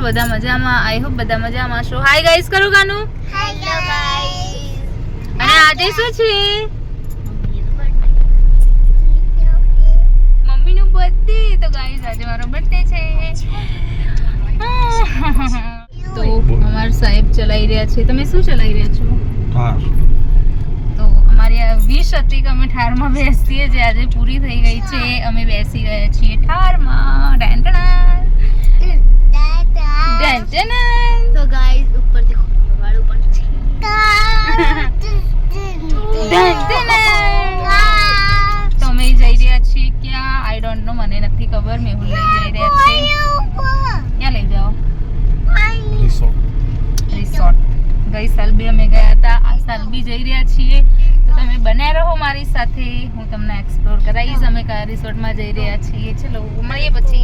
બધા મજામાં. I hope બધા મજામાં છો. હાય ગાઈસ કરો ગાનું. Hello guys. અને આજે શું છે? મમ્મીનો બર્થડે. તો ગાઈસ આજે મારો બર્થડે છે. તો અમાર સાહેબ ચલાવી રહ્યા છે. તમે શું ચલાવી રહ્યા છો? ઠાર. તો અમારી આ વિશ હતી કે અમે ઠારમાં બેસીએ, જે આજે પૂરી થઈ ગઈ છે. અમે બેસી ગયા છીએ ઠારમાં. તો ગાઈસ ઉપર देखो વાળું પણ છે. તો અમે જઈ રહ્યા છીએ ક્યાં? આઈ ડોન્ટ નો, મને નથી ખબર. મેહુલ લઈ જઈ રહ્યા છે. ક્યાં લઈ જાઓ? રિસોર્ટ. ગઈ સાલ બી અમે ગયા હતા, આ સાલ બી જઈ રહ્યા છીએ. તો તમે બન્યા રહો મારી સાથે, હું તમને એક્સપ્લોર કરાવીશ અમે કયા રિસોર્ટમાં જઈ રહ્યા છીએ. ચલો મળીએ પછી.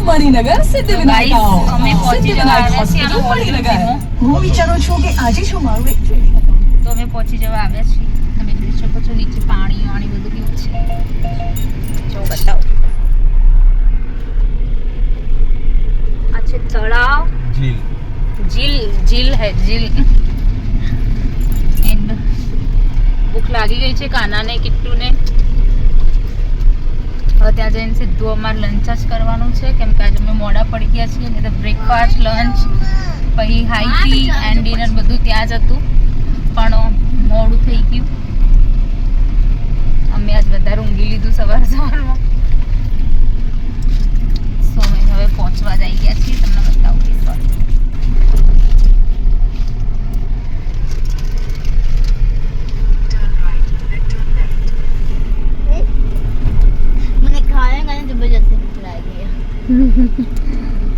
મણિનગર સિદ્ધિવિનાયક અમે પહોંચી જવા આવ્યા છીએ. હું વિચારું છું કે આજે શું મારું એક તો અમે પહોંચી જવા આવ્યા છીએ. તમે જોઈ શકો છો નીચે પાણી વાણી બધું કેવું છે. જો બતાવો, આ છે તળાવ. झील है झील. એન્ડ ભૂખ લાગી ગઈ છે કાનાને, કિટ્ટુને. હવે ત્યાં જઈને સીધું અમારે લંચ જ કરવાનું છે, કેમ કે આજે અમે મોડા પડી ગયા છીએ. નહીં તો બ્રેકફાસ્ટ, લંચ, પછી હાઈ ટી એન્ડ ડિનર બધું ત્યાં જ હતું, પણ મોડું થઈ ગયું. અમે આજ વધારે ઊંઘી લીધું સવારમાં. સો અમે હવે પહોંચવા જઈ ગયા છીએ. તમને બતાવું રિસોર્ટ.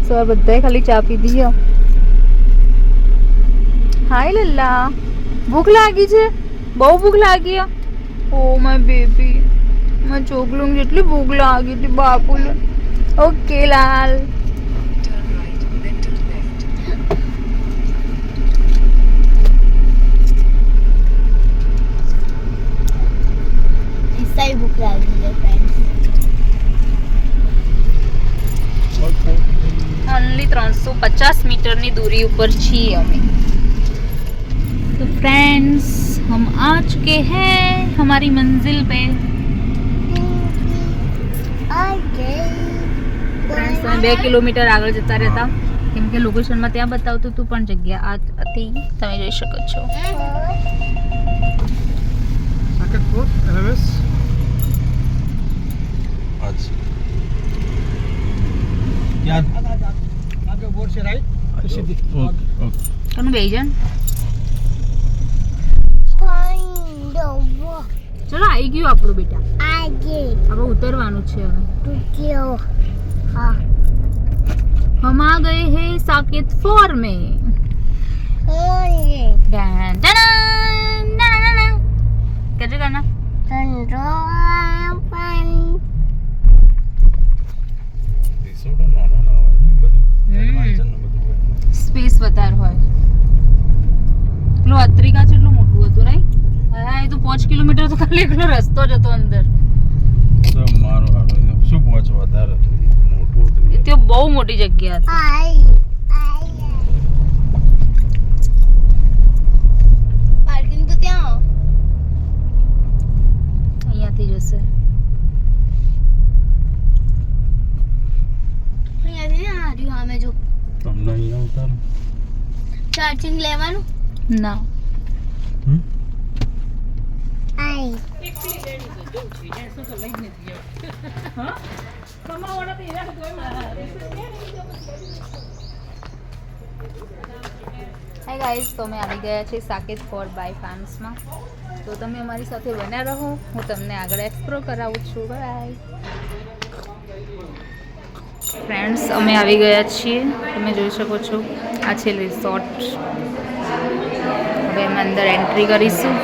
સર બધાએ ખાલી ચા પીધી. હાય લલ્લા, ભૂખ લાગી છે? બહુ ભૂખ લાગી? ઓ માય બેબી, મારા ચોગલું જેટલી ભૂખ લાગી હતી બાપુલે. ઓકે લાલ. ઈસાઈ ભૂખ લાગી છે ફ્રેન્ડ્સ. ઓનલી 350 मीटરની दूरी ઉપર છીએ અમે. तो फ्रेंड्स हम आ चुके हैं हमारी मंजिल पे. फ्रेंड्स અમે 2 કિલોમીટર આગળ જતા રહેતા, કેમ કે લોકેશનમાં ત્યાં બતાવતું હતું, પણ જગ્યા આ હતી, તમે જોઈ શકો છો. તમે બેસી જાઓ. ચલો આવી ગયું આપણું બેટા. હવે ઉતરવાનું છે. હવે हम आ गए हैं साकेत फोर में. कैसे करना? સ્પેસ વધારે હોય. પેલું અત્રિકા કેટલું મોટું હતું નહીં? હા, એ તો 5 કિલોમીટર તો ખાલી એકલો રસ્તો જ હતો અંદર. શું પહોંચો વધારે મોટું હતું. તે બહુ મોટી જગ્યા હતી. પાર્કિંગ તો ત્યાં અહીંયાથી જશે. અહીંયાથી ના હાર્યું સામે જો. તમને અહીંયા ઉતારો. ચાર્જિંગ લેવાનું ના. આઈ હાય ગાઈસ, તો અમે આવી ગયા છીએ સાકેત ફોર્ટ બાય ફાર્મ્સમાં. તો તમે અમારી સાથે બન્યા રહો, હું તમને આગળ એક્સપ્લોર કરાવું છું. બાય ફ્રેન્ડ્સ, અમે આવી ગયા છીએ. તમે જોઈ શકો છો, આ છે રિસોર્ટ. હવે અમે અંદર એન્ટ્રી કરીશું.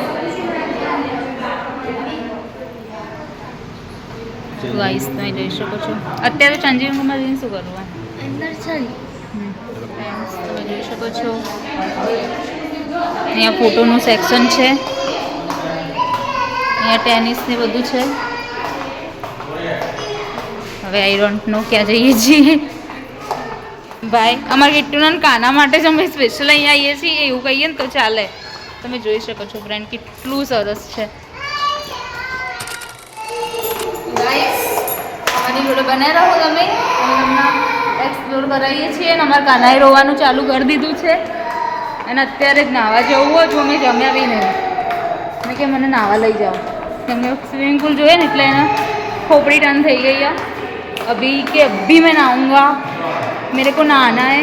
ગાઈસ, તમે જોઈ શકો છો અત્યારે ચંજીવંગમાં જઈને શું કરવું? અંદર છે ફ્રેન્ડ્સ, તમે જોઈ શકો છો અહીંયા ફોટોનું સેક્શન છે, અહીંયા ટેનિસ ને બધું છે. હવે આઈ ડોન્ટ નો ક્યાં જઈએ છીએ ભાઈ. અમારે કિટ્ટુના કાના માટે જ અમે સ્પેશિયલ અહીંયા આવીએ છીએ, એવું કહીએ ને તો ચાલે. તમે જોઈ શકો છો ફ્રેન્ડ, કેટલું સરસ છે. ગાઈસ, અમારી જોડે બનાવી રહો તમે. અમે તમને એક્સપ્લોર કરાવીએ છીએ અને અમારા કાનાએ રોવાનું ચાલુ કરી દીધું છે. અને અત્યારે જ નાહવા જવું હોય તો અમે જમ્યા બી નહીં. મેં કે મને નાહવા લઈ જાઓ, કેમ કે સ્વિમિંગ पूल જોઈએ ને એટલે એને खोपड़ी टर्न થઈ गई है. अभी मैं नहाऊंगा, मेरे को नहाना है.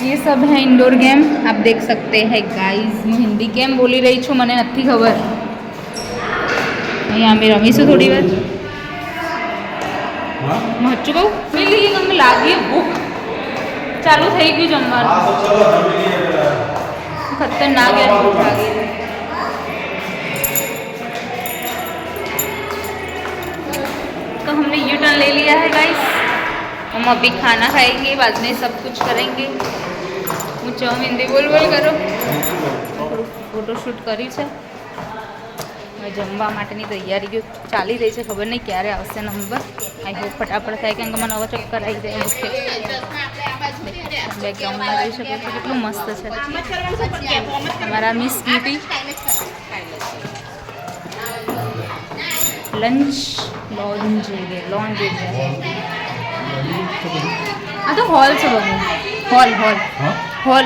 ये सब है इंडोर गेम, आप देख सकते हैं गाइस. मैं हिंदी केम बोली रही છું મને નથી ખબર. અહીંયા અમે રમીશું થોડી વાર. મચ્ચું કહું પેલી અમે લાગીએ ભૂખ, ચાલુ થઈ ગયું જમવાનું. खतरनाक है भूख लागी. तो हमने यू टर्न ले लिया है गाइस. हम अभी खाना खाएंगे, बाद में सब कुछ करेंगे. હું હિન્દી બોલ કરો. ફોટોશૂટ કર્યું છે. હવે જમવા માટેની તૈયારીઓ ચાલી રહી છે. ખબર નહીં ક્યારે આવશે નંબર. આઈ હોપ ફટાફટ થાય, કેમ કે મને હવે ચક્કર આવી જાય. બેકગ્રાઉન્ડમાં જોઈ શકો છો કેટલું મસ્ત છે અમારા મિસ બ્યુટી. લંચ લોન્જ આ તો હોલ છે બધું. હોલ